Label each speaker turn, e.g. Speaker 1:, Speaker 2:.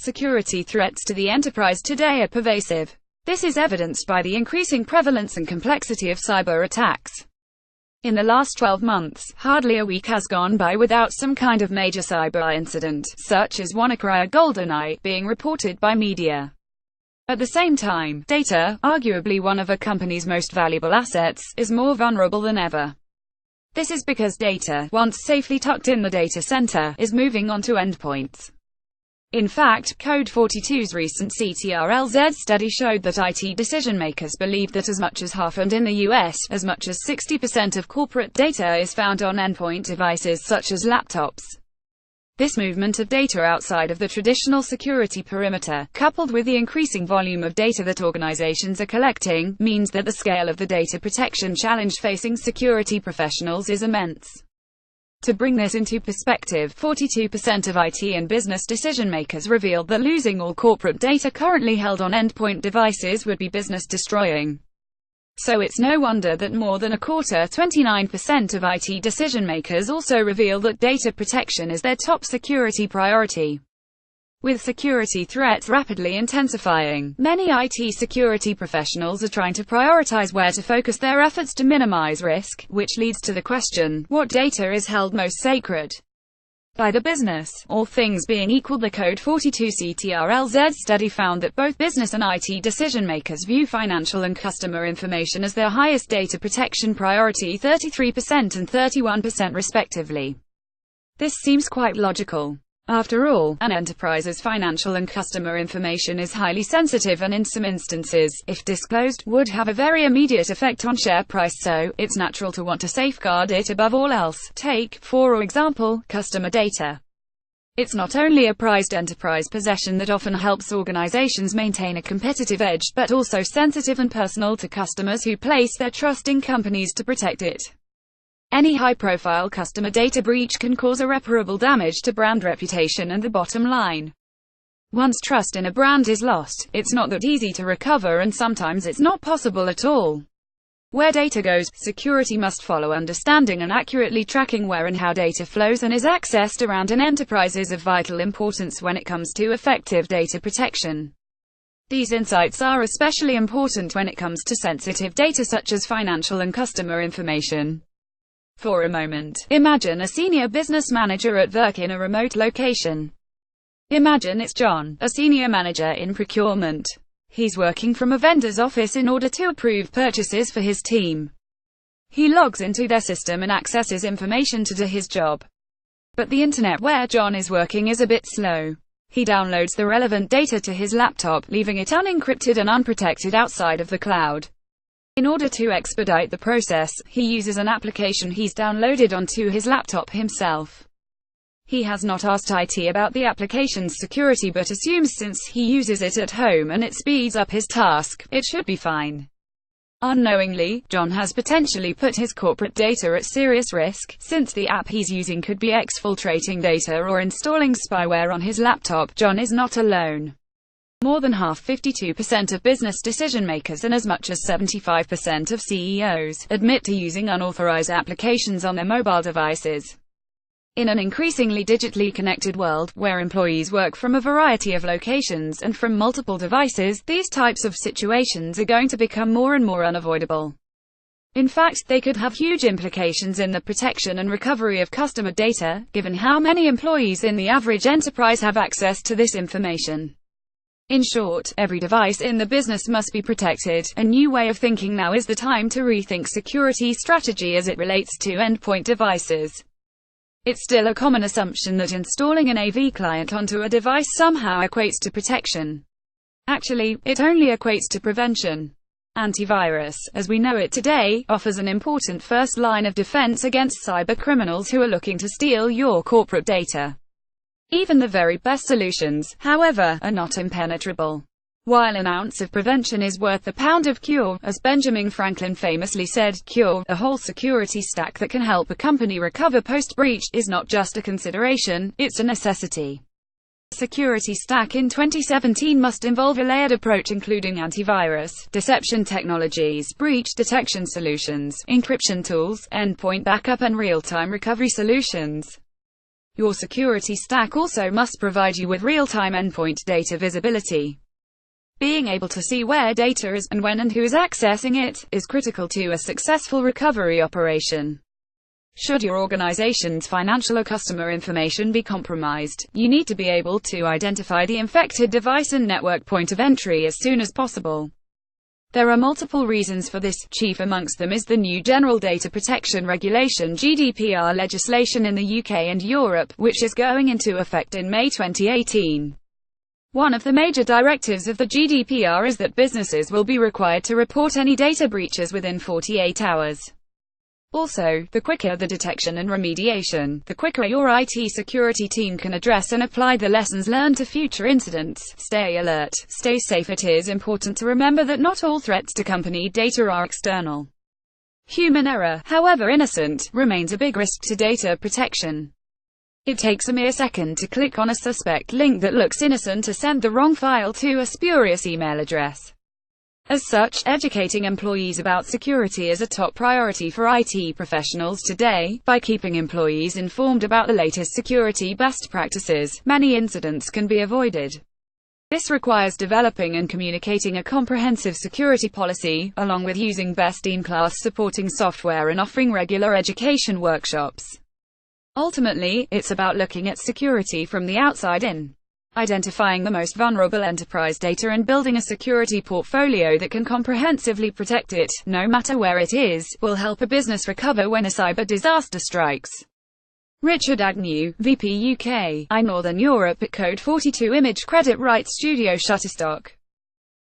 Speaker 1: Security threats to the enterprise today are pervasive. This is evidenced by the increasing prevalence and complexity of cyber attacks. In the last 12 months, hardly a week has gone by without some kind of major cyber incident, such as WannaCry or GoldenEye, being reported by media. At the same time, data, arguably one of a company's most valuable assets, is more vulnerable than ever. This is because data, once safely tucked in the data center, is moving on to endpoints. In fact, Code 42's recent CTRL-Z study showed that IT decision-makers believe that as much as half, and in the US, as much as 60% of corporate data is found on endpoint devices such as laptops. This movement of data outside of the traditional security perimeter, coupled with the increasing volume of data that organizations are collecting, means that the scale of the data protection challenge facing security professionals is immense. To bring this into perspective, 42% of IT and business decision-makers revealed that losing all corporate data currently held on endpoint devices would be business-destroying. So it's no wonder that more than a quarter, 29% of IT decision-makers also reveal that data protection is their top security priority. With security threats rapidly intensifying, many IT security professionals are trying to prioritize where to focus their efforts to minimize risk, which leads to the question, what data is held most sacred by the business? All things being equal, the Code 42 CTRL-Z study found that both business and IT decision-makers view financial and customer information as their highest data protection priority, 33% and 31% respectively. This seems quite logical. After all, an enterprise's financial and customer information is highly sensitive and in some instances, if disclosed, would have a very immediate effect on share price, so it's natural to want to safeguard it above all else. Take, for example, customer data. It's not only a prized enterprise possession that often helps organizations maintain a competitive edge, but also sensitive and personal to customers who place their trust in companies to protect it. Any high-profile customer data breach can cause irreparable damage to brand reputation and the bottom line. Once trust in a brand is lost, it's not that easy to recover, and sometimes it's not possible at all. Where data goes, security must follow. Understanding and accurately tracking where and how data flows and is accessed around an enterprise is of vital importance when it comes to effective data protection. These insights are especially important when it comes to sensitive data such as financial and customer information. For a moment, imagine a senior business manager at work in a remote location. Imagine it's John, a senior manager in procurement. He's working from a vendor's office in order to approve purchases for his team. He logs into their system and accesses information to do his job. But the internet where John is working is a bit slow. He downloads the relevant data to his laptop, leaving it unencrypted and unprotected outside of the cloud. In order to expedite the process, he uses an application he's downloaded onto his laptop himself. He has not asked IT about the application's security, but assumes since he uses it at home and it speeds up his task, it should be fine. Unknowingly, John has potentially put his corporate data at serious risk, since the app he's using could be exfiltrating data or installing spyware on his laptop. John is not alone. More than half, 52% of business decision-makers and as much as 75% of CEOs, admit to using unauthorized applications on their mobile devices. In an increasingly digitally connected world, where employees work from a variety of locations and from multiple devices, these types of situations are going to become more and more unavoidable. In fact, they could have huge implications in the protection and recovery of customer data, given how many employees in the average enterprise have access to this information. In short, every device in the business must be protected. A new way of thinking. Now is the time to rethink security strategy as it relates to endpoint devices. It's still a common assumption that installing an AV client onto a device somehow equates to protection. Actually, it only equates to prevention. Antivirus, as we know it today, offers an important first line of defense against cyber criminals who are looking to steal your corporate data. Even the very best solutions, however, are not impenetrable. While an ounce of prevention is worth a pound of cure, as Benjamin Franklin famously said, cure, a whole security stack that can help a company recover post-breach, is not just a consideration, it's a necessity. Security stack in 2017 must involve a layered approach including antivirus, deception technologies, breach detection solutions, encryption tools, endpoint backup and real-time recovery solutions. Your security stack also must provide you with real-time endpoint data visibility. Being able to see where data is, and when and who is accessing it, is critical to a successful recovery operation. Should your organization's financial or customer information be compromised, you need to be able to identify the infected device and network point of entry as soon as possible. There are multiple reasons for this. Chief amongst them is the new General Data Protection Regulation (GDPR) legislation in the UK and Europe, which is going into effect in May 2018. One of the major directives of the GDPR is that businesses will be required to report any data breaches within 48 hours. Also, the quicker the detection and remediation, the quicker your IT security team can address and apply the lessons learned to future incidents. Stay alert, stay safe. It is important to remember that not all threats to company data are external. Human error, however innocent, remains a big risk to data protection. It takes a mere second to click on a suspect link that looks innocent or send the wrong file to a spurious email address. As such, educating employees about security is a top priority for IT professionals today. By keeping employees informed about the latest security best practices, many incidents can be avoided. This requires developing and communicating a comprehensive security policy, along with using best-in-class supporting software and offering regular education workshops. Ultimately, it's about looking at security from the outside in. Identifying the most vulnerable enterprise data and building a security portfolio that can comprehensively protect it, no matter where it is, will help a business recover when a cyber disaster strikes. Richard Agnew, VP UK, I Northern Europe at Code 42 Image Credit Rights Studio Shutterstock.